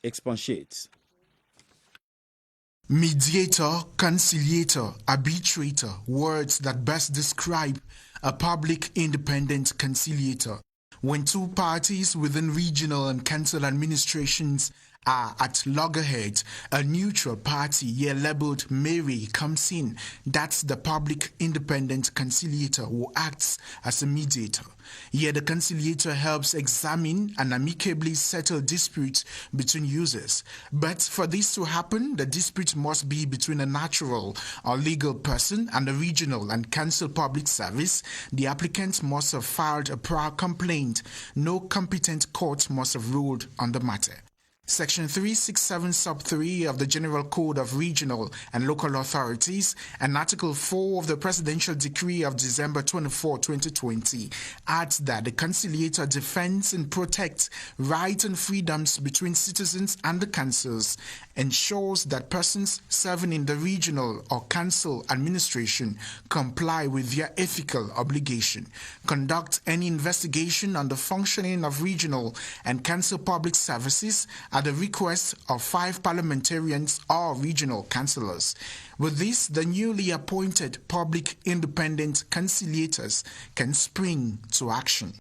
expatiates. Mediator, conciliator, arbitrator, words that best describe a public independent conciliator. When two parties within regional and council administrations are at loggerheads, a neutral party, here labeled Mary, comes in. That's the public independent conciliator who acts as a mediator. Here the conciliator helps examine and amicably settle disputes between users. But for this to happen, the dispute must be between a natural or legal person and a regional and council public service. The applicant must have filed a prior complaint. No competent court must have ruled on the matter. Section 367 sub 3 of the General Code of Regional and Local Authorities and Article 4 of the Presidential Decree of December 24, 2020 adds that the conciliator defends and protects rights and freedoms between citizens and the councils, ensures that persons serving in the regional or council administration comply with their ethical obligation, conduct any investigation on the functioning of regional and council public services at the request of 5 parliamentarians or regional councillors. With this, the newly appointed public independent conciliators can spring to action.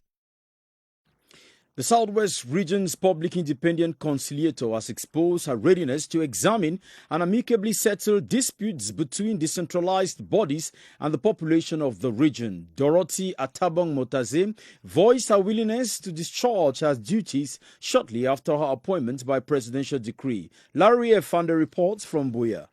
The Southwest Region's Public Independent Conciliator has exposed her readiness to examine and amicably settle disputes between decentralized bodies and the population of the region. Dorothy Atabong Motaze voiced her willingness to discharge her duties shortly after her appointment by presidential decree. Larry Efande reports from Buea.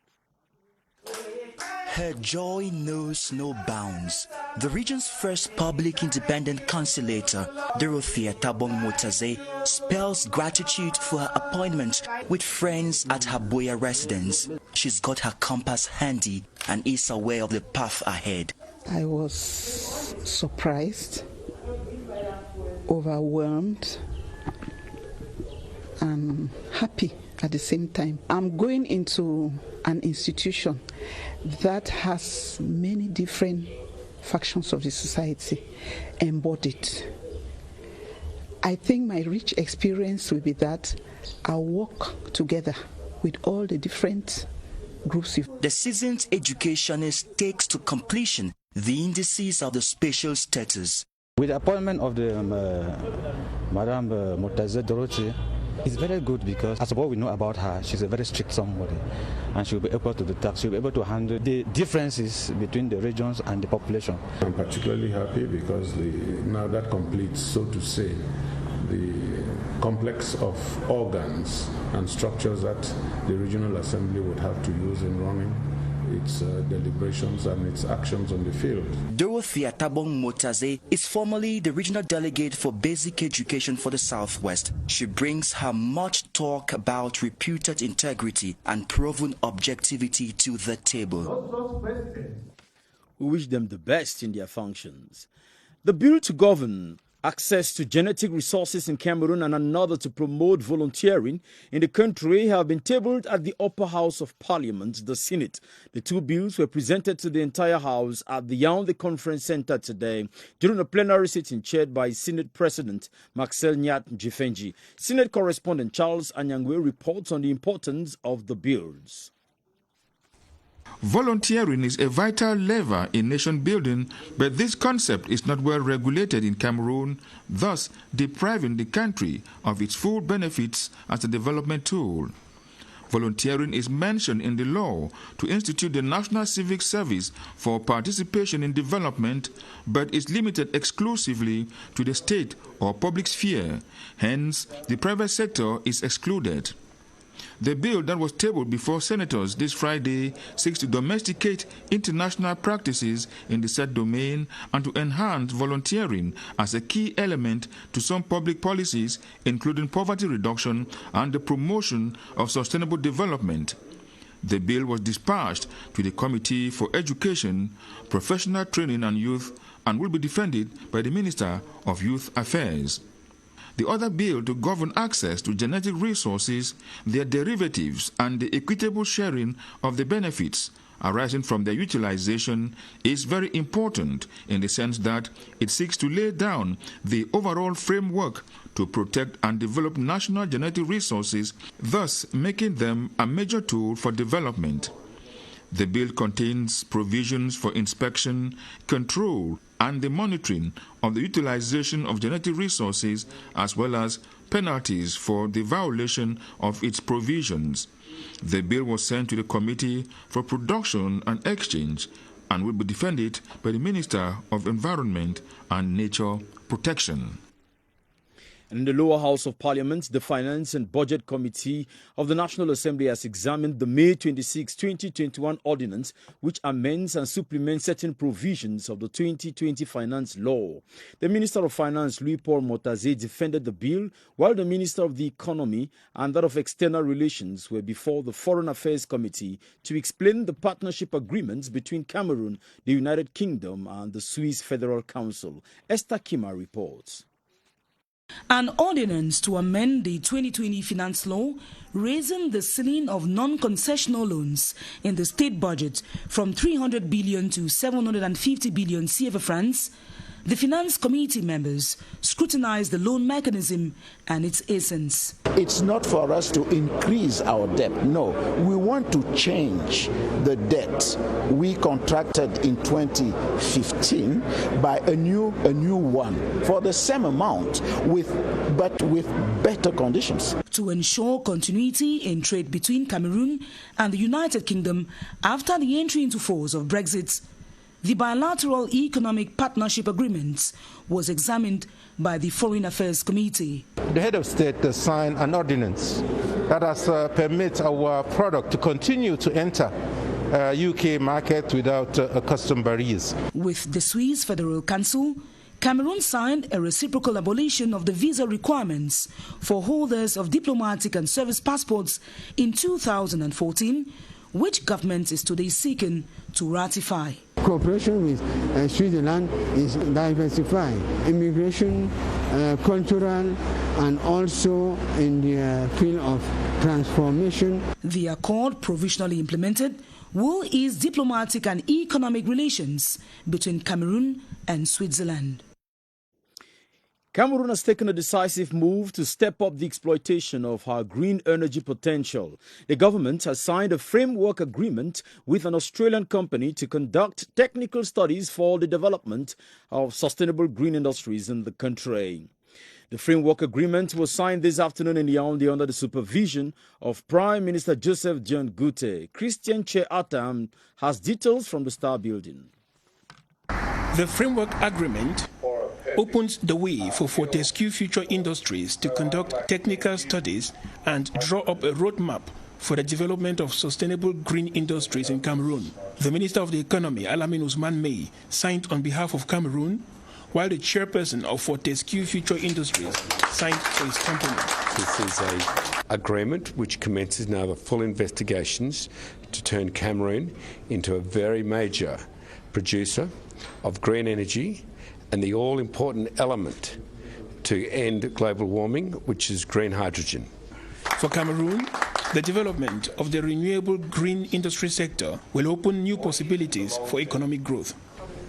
Her joy knows no bounds. The region's first public independent conciliator, Dorothy Atabong Motaze, spells gratitude for her appointment with friends at her Buea residence. She's got her compass handy and is aware of the path ahead. I was surprised, overwhelmed, and happy at the same time. I'm going into an institution that has many different factions of the society embodied. I think my rich experience will be that I'll work together with all the different groups. The seasoned educationist takes to completion the indices of the special status. With the appointment of the Madame Motaze Dorothy, it's very good because, as what we know about her, she's a very strict somebody, and she'll be able to detect, she'll be able to handle the differences between the regions and the population. I'm particularly happy because now that completes, so to say, the complex of organs and structures that the regional assembly would have to use in running its deliberations and its actions on the field. Dorothy Atabong Motaze is formerly the regional delegate for basic education for the Southwest. She brings her much talk about reputed integrity and proven objectivity to the table. We wish them the best in their functions. The bill to govern access to genetic resources in Cameroon and another to promote volunteering in the country have been tabled at the upper house of Parliament, the Senate. The two bills were presented to the entire house at the Yaoundé Conference Center today during a plenary sitting chaired by Senate President Maxel Nyat Jifenji. Senate correspondent Charles Anyangwe reports on the importance of the bills. Volunteering is a vital lever in nation building, but this concept is not well regulated in Cameroon, thus depriving the country of its full benefits as a development tool. Volunteering is mentioned in the law to institute the National Civic Service for participation in development, but is limited exclusively to the state or public sphere. Hence, the private sector is excluded. The bill that was tabled before senators this Friday seeks to domesticate international practices in the said domain and to enhance volunteering as a key element to some public policies, including poverty reduction and the promotion of sustainable development. The bill was dispatched to the Committee for Education, Professional Training and Youth and will be defended by the Minister of Youth Affairs. The other bill to govern access to genetic resources, their derivatives, and the equitable sharing of the benefits arising from their utilization is very important in the sense that it seeks to lay down the overall framework to protect and develop national genetic resources, thus making them a major tool for development. The bill contains provisions for inspection, control, and the monitoring of the utilization of genetic resources, as well as penalties for the violation of its provisions. The bill was sent to the Committee for Production and Exchange and will be defended by the Minister of Environment and Nature Protection. In the lower house of Parliament, the Finance and Budget Committee of the National Assembly has examined the May 26, 2021 ordinance, which amends and supplements certain provisions of the 2020 finance law. The Minister of Finance, Louis-Paul Motaze, defended the bill, while the Minister of the Economy and that of External Relations were before the Foreign Affairs Committee to explain the partnership agreements between Cameroon, the United Kingdom, and the Swiss Federal Council. Esther Kmer reports. An ordinance to amend the 2020 finance law, raising the ceiling of non-concessional loans in the state budget from 300 billion to 750 billion CFA francs. The Finance Committee members scrutinized the loan mechanism and its essence. It's not for us to increase our debt. No, we want to change the debt we contracted in 2015 by a new one for the same amount, but with better conditions. To ensure continuity in trade between Cameroon and the United Kingdom after the entry into force of Brexit, the bilateral economic partnership agreement was examined by the Foreign Affairs Committee. The head of state signed an ordinance that has permit our product to continue to enter UK market without custom barriers. With the Swiss Federal Council, Cameroon signed a reciprocal abolition of the visa requirements for holders of diplomatic and service passports in 2014, which government is today seeking to ratify. Cooperation with Switzerland is diversifying. Immigration, cultural, and also in the field of transformation. The accord, provisionally implemented, will ease diplomatic and economic relations between Cameroon and Switzerland. Cameroon has taken a decisive move to step up the exploitation of our green energy potential. The government has signed a framework agreement with an Australian company to conduct technical studies for the development of sustainable green industries in the country. The framework agreement was signed this afternoon in Yaoundé under the supervision of Prime Minister Joseph John Gute. Christian Che Atam has details from the Star Building. The framework agreement opens the way for Fortescue Future Industries to conduct technical studies and draw up a roadmap for the development of sustainable green industries in Cameroon. The Minister of the Economy, Alamin Ousmane Mey, signed on behalf of Cameroon, while the chairperson of Fortescue Future Industries signed for his company. This is an agreement which commences now the full investigations to turn Cameroon into a very major producer of green energy and the all-important element to end global warming, which is green hydrogen. For Cameroon, the development of the renewable green industry sector will open new possibilities for economic growth.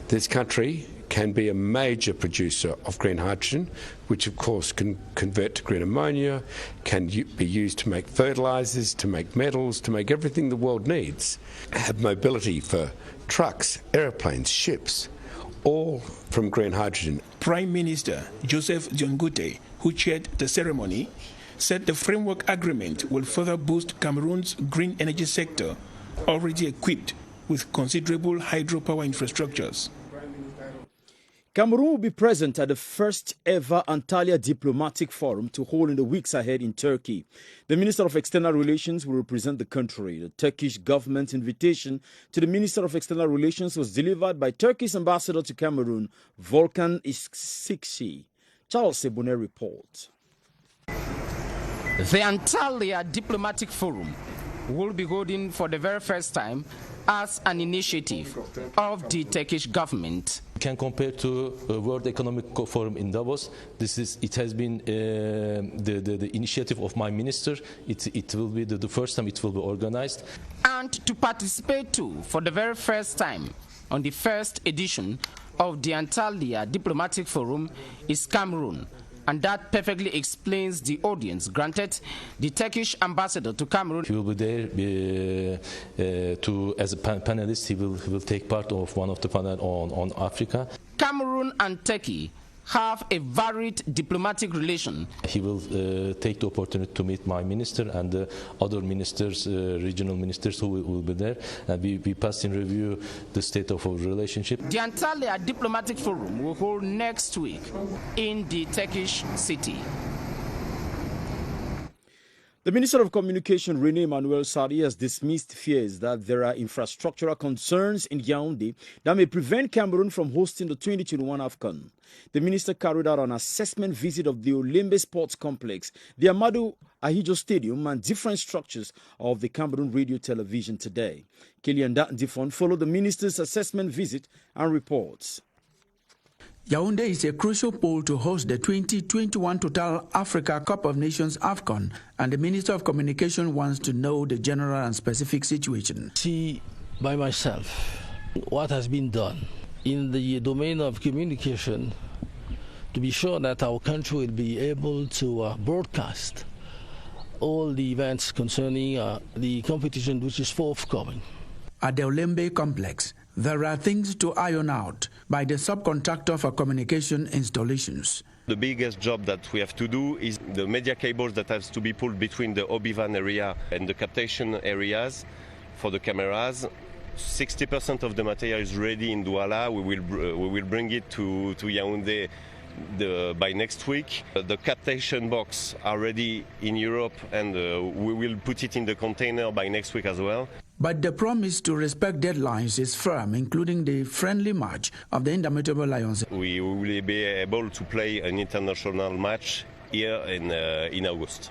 This country can be a major producer of green hydrogen, which of course can convert to green ammonia, can be used to make fertilizers, to make metals, to make everything the world needs. Have mobility for trucks, airplanes, ships, all from green hydrogen. Prime Minister Joseph John Gute, who chaired the ceremony, said the framework agreement will further boost Cameroon's green energy sector, already equipped with considerable hydropower infrastructures. Cameroon will be present at the first ever Antalya Diplomatic Forum to hold in the weeks ahead in Turkey. The Minister of External Relations will represent the country. The Turkish government's invitation to the Minister of External Relations was delivered by Turkey's ambassador to Cameroon, Volkan Isksikci. Charles Sebune reports. The Antalya Diplomatic Forum will be holding for the very first time as an initiative of the Turkish government. Can compare to World Economic Forum in Davos. It has been the initiative of my minister. It will be the first time it will be organized. And to participate too, for the very first time, on the first edition of the Antalya Diplomatic Forum is Cameroon. And that perfectly explains the audience granted the Turkish ambassador to Cameroon. He will be there as a panelist. He will take part of one of the panel on Africa. Cameroon and Turkey have a varied diplomatic relation. He will take the opportunity to meet my minister and the other ministers, regional ministers who will be there. And we passed in review the state of our relationship. The Antalya Diplomatic Forum will hold next week in the Turkish city. The Minister of Communication, René Emmanuel Sardi, has dismissed fears that there are infrastructural concerns in Yaoundé that may prevent Cameroon from hosting the 2021 AFCON. The minister carried out an assessment visit of the Olembe Sports Complex, the Amadou Ahidjo Stadium, and different structures of the Cameroon Radio Television today. BrigadeAntiSardinard followed the minister's assessment visit and reports. Yaoundé is a crucial pole to host the 2021 Total Africa Cup of Nations AFCON, and the Minister of Communication wants to know the general and specific situation. See by myself what has been done in the domain of communication to be sure that our country will be able to broadcast all the events concerning the competition which is forthcoming. At the Olembe complex, there are things to iron out by the subcontractor for communication installations. The biggest job that we have to do is the media cables that has to be pulled between the Obivan area and the captation areas for the cameras. 60% of the material is ready in Douala. We will bring it to Yaoundé by next week. The captation box are ready in Europe, and we will put it in the container by next week as well. But the promise to respect deadlines is firm, including the friendly match of the Indomitable Lions. We will be able to play an international match here in August.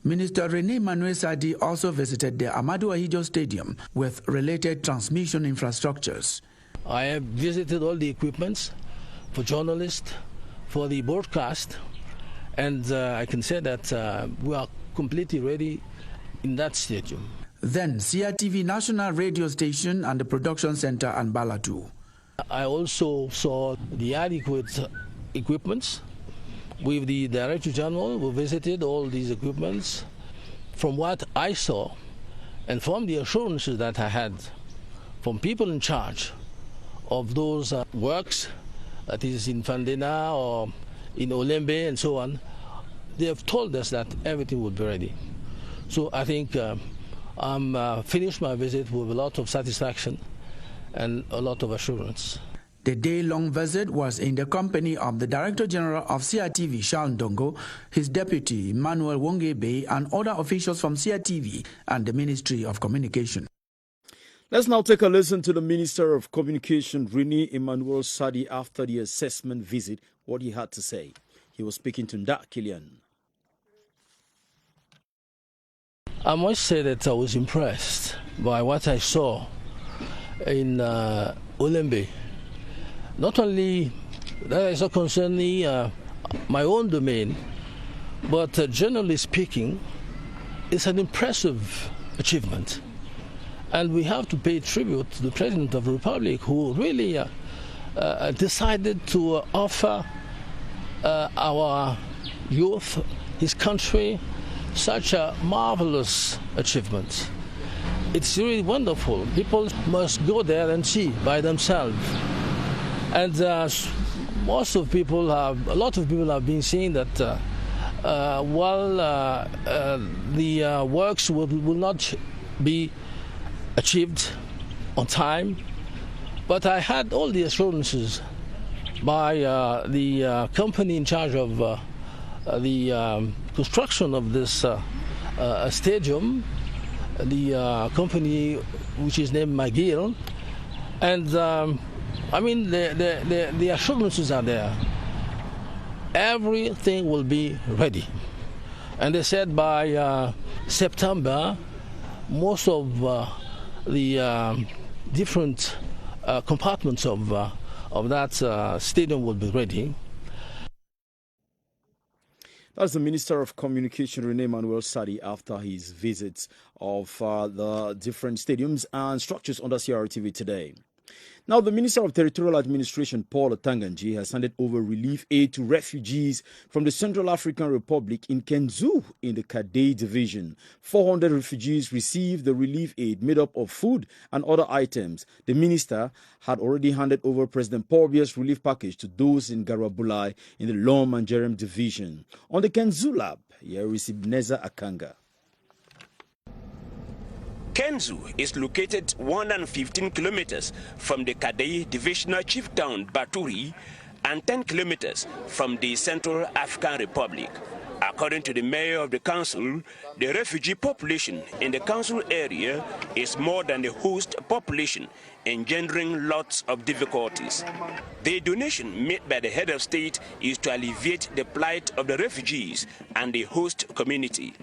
Minister René Emmanuel Sardi also visited the Amadou Ahidjo Stadium with related transmission infrastructures. I have visited all the equipments for journalists, for the broadcast, and I can say that we are completely ready in that stadium. Then CRTV National Radio Station and the Production Center and Balatu. I also saw the adequate equipments. With the Director General, we visited all these equipments. From what I saw and from the assurances that I had from people in charge of those works, that is in Fandena or in Olembe and so on, they have told us that everything would be ready. So I think I'm finished my visit with a lot of satisfaction and a lot of assurance. The day-long visit was in the company of the Director General of CRTV, Charles Ndongo, his deputy, Emmanuel Wongebe, and other officials from CRTV and the Ministry of Communication. Let's now take a listen to the Minister of Communication, René Emmanuel Sardi, after the assessment visit, what he had to say. He was speaking to Ndak Kilian. I must say that I was impressed by what I saw in Olembe. Not only that I saw concerning my own domain, but generally speaking, it's an impressive achievement. And we have to pay tribute to the President of the Republic, who really decided to offer our youth, his country, such a marvelous achievement. It's really wonderful. People must go there and see by themselves. And a lot of people have been saying that the works will not be achieved on time, but I had all the assurances by the company in charge of the construction of this stadium, the company which is named McGill, and I mean, the assurances are there. Everything will be ready. And they said by September, most of the different compartments of that stadium will be ready. That's the Minister of Communication, Rene Emmanuel Sadi, after his visits of the different stadiums and structures under CRTV today. Now, the Minister of Territorial Administration, Paul Atanganji, has handed over relief aid to refugees from the Central African Republic in Kenzu in the Kadai division. 400 refugees received the relief aid made up of food and other items. The minister had already handed over President Paul Biya's relief package to those in Garabulai in the Lom and Jerem division. On the Kenzu lab, here is Ibneza Akanga. Kenzu is located 115 kilometers from the Kadai divisional chief town Baturi and 10 kilometers from the Central African Republic. According to the mayor of the council, the refugee population in the council area is more than the host population, engendering lots of difficulties. The donation made by the head of state is to alleviate the plight of the refugees and the host community.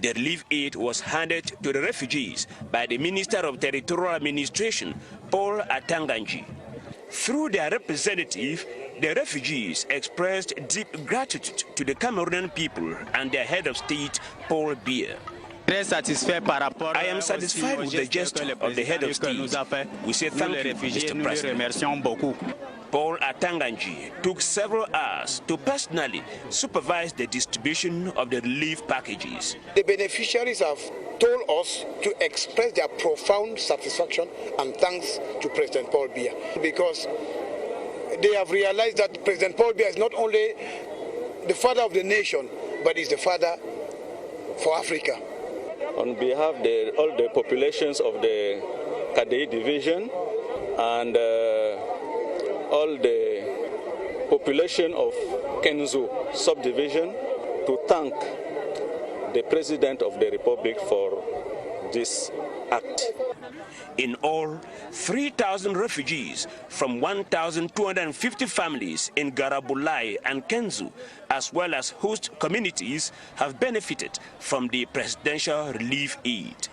The relief aid was handed to the refugees by the Minister of Territorial Administration, Paul Atanganji. Through their representative, the refugees expressed deep gratitude to the Cameroonian people and their head of state, Paul Biya. I am satisfied with the gesture of the head of state. We say thank you, Mr. President. Paul Atanganji took several hours to personally supervise the distribution of the relief packages. The beneficiaries have told us to express their profound satisfaction and thanks to President Paul Biya, because they have realized that President Paul Biya is not only the father of the nation, but is the father for Africa. On behalf of all the populations of the Kadai division and all the population of Kenzu subdivision, to thank the President of the Republic for this act. In all, 3,000 refugees from 1,250 families in Garabulai and Kenzu, as well as host communities, have benefited from the presidential relief aid.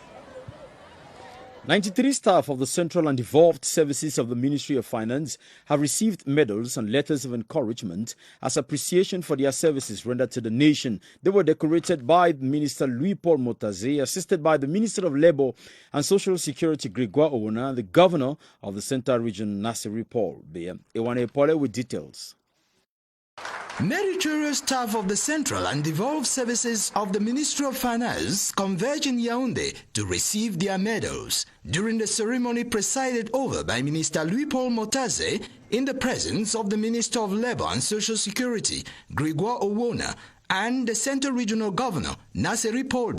93 staff of the Central and Devolved Services of the Ministry of Finance have received medals and letters of encouragement as appreciation for their services rendered to the nation. They were decorated by Minister Louis-Paul Motaze, assisted by the Minister of Labour and Social Security, Gregoire Owona, and the Governor of the Central Region, Nasiri Paul. Ewane Pole with details. Meritorious staff of the Central and Devolved Services of the Ministry of Finance converged in Yaoundé to receive their medals during the ceremony presided over by Minister Louis-Paul Motaze in the presence of the Minister of Labour and Social Security, Gregoire Owona, and the Central Regional Governor, Nasiri Paul.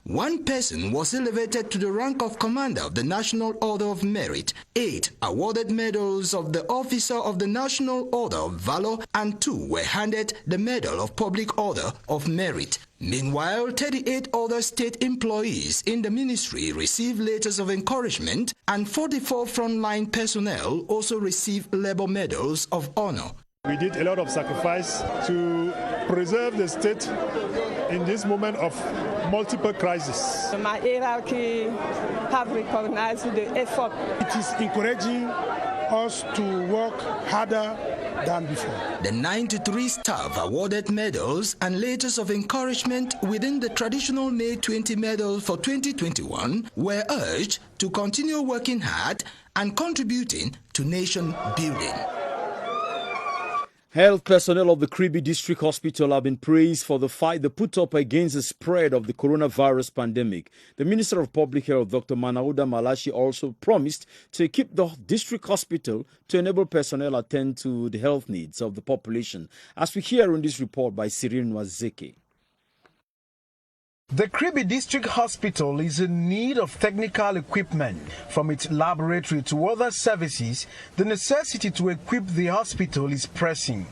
One person was elevated to the rank of Commander of the National Order of Merit, 8 awarded medals of the Officer of the National Order of Valor, and 2 were handed the Medal of Public Order of Merit. Meanwhile, 38 other state employees in the ministry received letters of encouragement, and 44 frontline personnel also received labor medals of honor. We did a lot of sacrifice to preserve the state in this moment of multiple crises. My hierarchy have recognized the effort. It is encouraging us to work harder than before. The 93 staff awarded medals and letters of encouragement within the traditional May 20 medal for 2021 were urged to continue working hard and contributing to nation building. Health personnel of the Crtv District Hospital have been praised for the fight they put up against the spread of the coronavirus pandemic. The Minister of Public Health, Dr. Manauda Malachi, also promised to equip the district hospital to enable personnel attend to the health needs of the population, as we hear in this report by Cyril Nwazeke. The Crtv District Hospital is in need of technical equipment, from its laboratory to other services. The necessity to equip the hospital is pressing.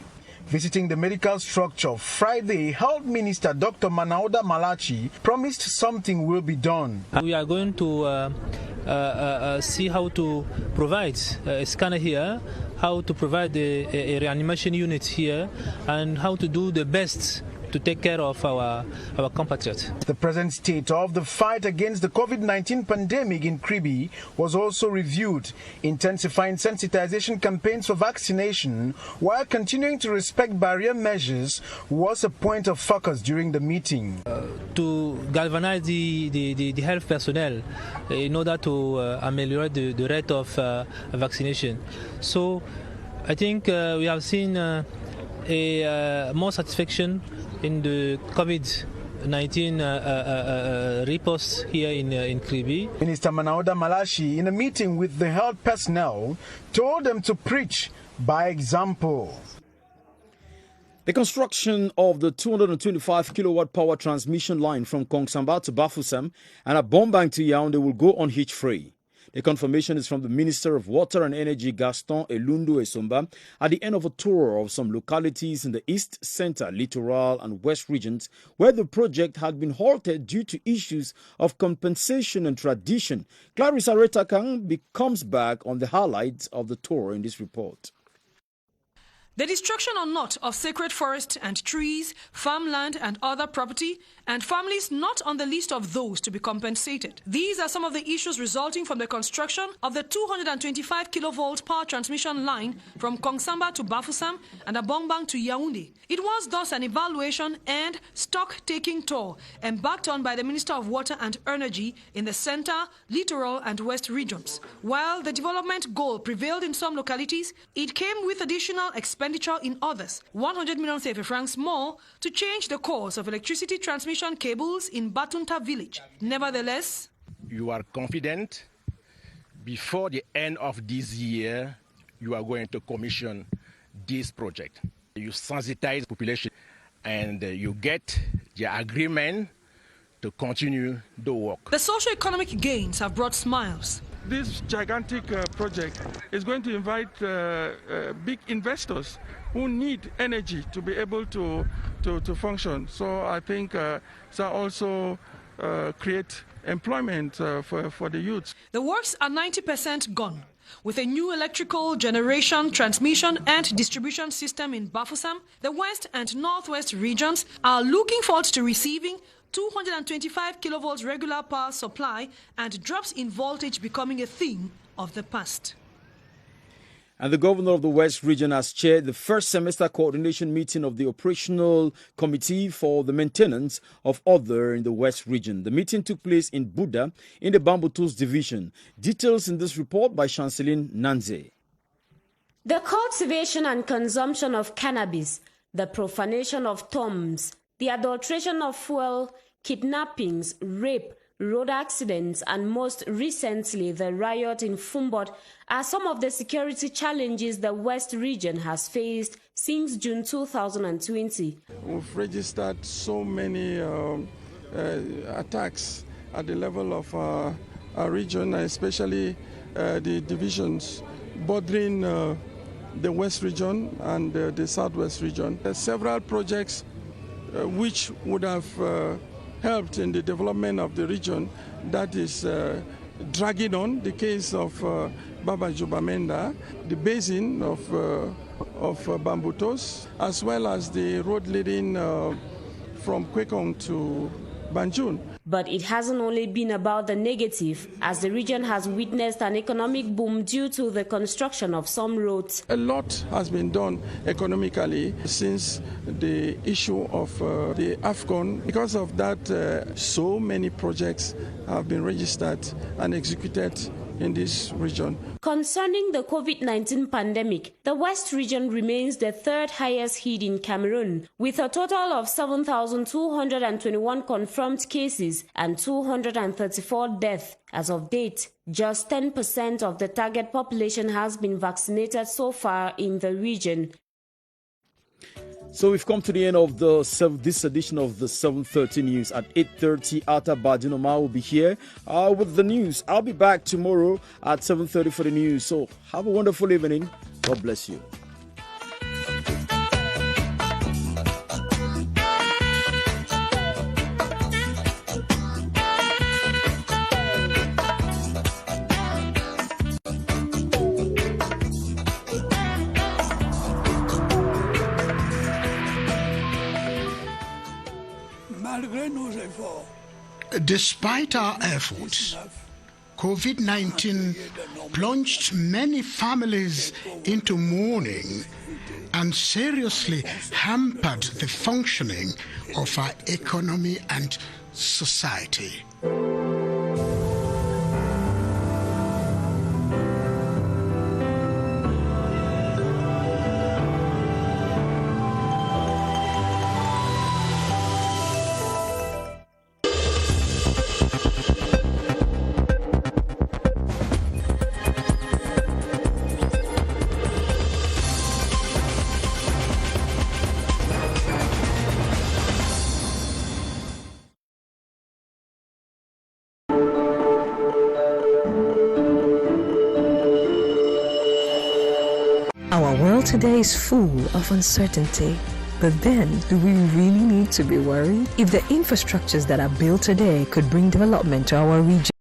Visiting the medical structure Friday, Health Minister Dr. Manauda Malachi promised something will be done. We are going to see how to provide a scanner here, how to provide a reanimation unit here, and how to do the best take care of our compatriots. The present state of the fight against the COVID-19 pandemic in Crtv was also reviewed, intensifying sensitization campaigns for vaccination while continuing to respect barrier measures was a point of focus during the meeting. To galvanize the health personnel in order to ameliorate the rate of vaccination. So I think we have seen more satisfaction in the COVID-19 riposte here in Crtv. Minister Manauda Malashi, in a meeting with the health personnel, told them to preach by example. The construction of the 225 kilowatt power transmission line from Kongsamba to Bafoussam and a Bombang to Yaoundé will go on hitch-free. The confirmation is from the Minister of Water and Energy, Gaston Elundu Esomba, at the end of a tour of some localities in the East, Centre, Littoral and West regions where the project had been halted due to issues of compensation and tradition. Clarissa Retakang comes back on the highlights of the tour in this report. The destruction or not of sacred forest and trees, farmland and other property, and families not on the list of those to be compensated. These are some of the issues resulting from the construction of the 225 kilovolt power transmission line from Kongsamba to Bafoussam and Abongbang to Yaoundé. It was thus an evaluation and stock-taking tour embarked on by the Minister of Water and Energy in the Centre, Littoral and West regions. While the development goal prevailed in some localities, it came with additional expenditure in others, 100 million CFA francs more, to change the course of electricity transmission cables in Batunta village. Nevertheless, you are confident before the end of this year you are going to commission this project. You sensitize the population and you get the agreement to continue the work. The socio-economic gains have brought smiles. This gigantic project is going to invite big investors who need energy to be able to function. So I think that also create employment for the youth. The works are 90% gone. With a new electrical generation, transmission and distribution system in Bafoussam, the West and Northwest regions are looking forward to receiving 225 kilovolts regular power supply and drops in voltage becoming a thing of the past. And the governor of the West region has chaired the first semester coordination meeting of the operational committee for the maintenance of order in the West region. The meeting took place in Buda in the Bamboo Tools division. Details in this report by Chanceline Nanze. The cultivation and consumption of cannabis, the profanation of tombs, the adulteration of fuel, kidnappings, rape, road accidents, and most recently the riot in Fumbot are some of the security challenges the West region has faced since June 2020. We've registered so many attacks at the level of our region, especially the divisions bordering the West region and the Southwest region. Several projects which would have helped in the development of the region, that is dragging on. The case of Baba Jubamenda, the basin of Bambutos, as well as the road leading from Kwekong to Banjul. But it hasn't only been about the negative, as the region has witnessed an economic boom due to the construction of some roads. A lot has been done economically since the issue of the AFCON. Because of that, so many projects have been registered and executed in this region. Concerning the COVID-19 pandemic, the West region remains the third highest hit in Cameroon, with a total of 7,221 confirmed cases and 234 deaths. As of date, just 10% of the target population has been vaccinated so far in the region. So we've come to the end of this edition of the 7:30 News. At 8:30, Ata Badinoma will be here with the news. I'll be back tomorrow at 7:30 for the news. So have a wonderful evening. God bless you. Despite our efforts, COVID-19 plunged many families into mourning and seriously hampered the functioning of our economy and society. Our world today is full of uncertainty. But then, do we really need to be worried? If the infrastructures that are built today could bring development to our region,